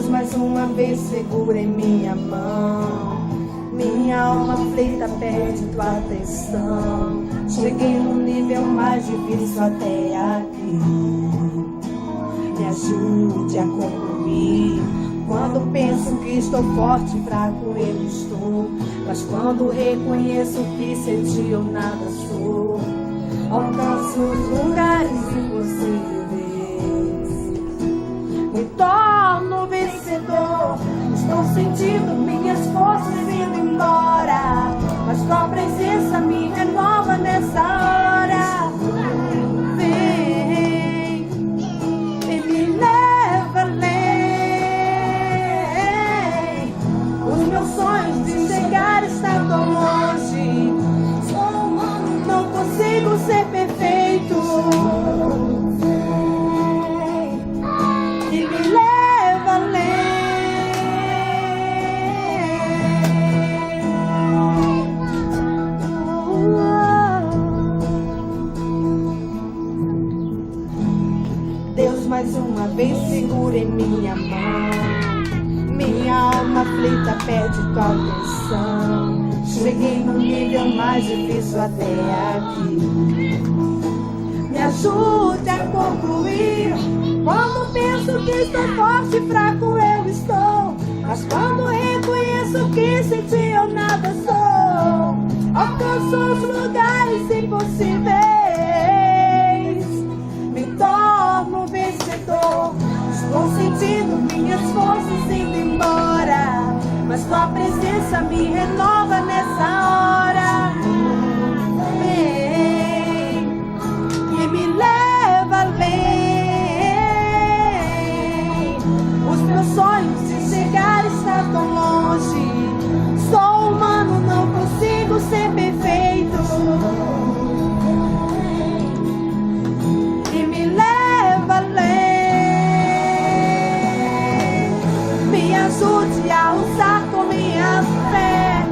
Deus, mais uma vez segura em minha mão. Minha alma aflita pede tua atenção. Cheguei no nível mais difícil até aqui. Me ajude a concluir. Quando penso que estou forte, fraco eu estou. Mas quando reconheço que sem ti eu nada sou, alcanço os lugares impossíveis. Me torno vencedor. Estou sentindo minhas forças indo embora, mas tua presença me renova nessa hora. Vem e me leva além. Os meus sonhos de chegar estão tão longe. Não consigo ser perfeito. E me leva além. Deus, mais uma vez segura em minha mão. Minha alma aflita pede tua atenção. Cheguei no nível mais difícil até aqui. Me ajude a concluir. Quando penso que estou forte, fraco eu estou. Mas quando reconheço que sem ti eu nada sou, alcanço os lugares impossíveis. Me torno vencedor. Estou sentindo minhas forças indo embora, mas tua presença me renova nessa hora. Vem e me leva além. Os meus sonhos de chegar estão tão longe. Sou humano, não consigo ser perfeito. E me leva além. Me ajude a usar com minha fé.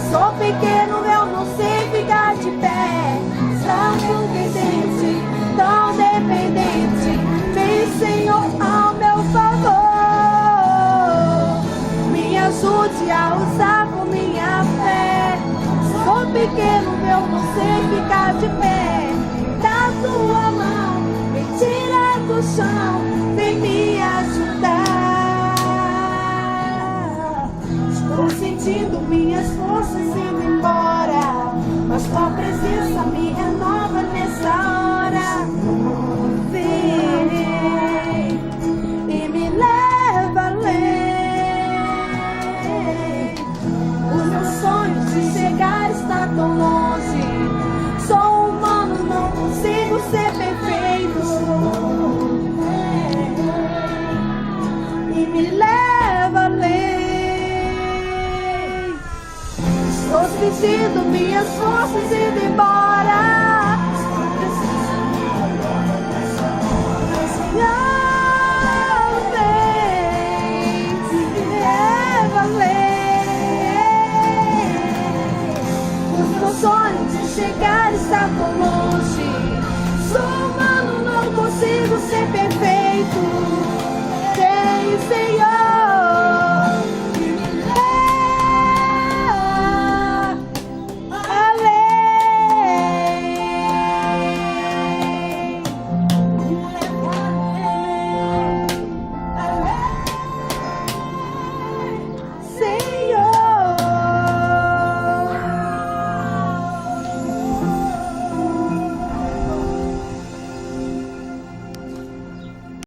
Sou pequeno, eu não sei ficar de pé. Tão dependente, tão dependente. Vem, Senhor, ao meu favor. Me ajude a usar com minha fé. Sou pequeno, eu não sei ficar de pé. Da tua mão, me tira do chão. Vem me ajudar. Estou sentindo minhas forças indo embora, mas tua presença me renova nessa hora. Vem e me leva além. Os meus sonhos de chegar estão tão longe. Sou humano, não consigo ser perfeito. E me leva além. Estou sentindo minhas forças indo embora.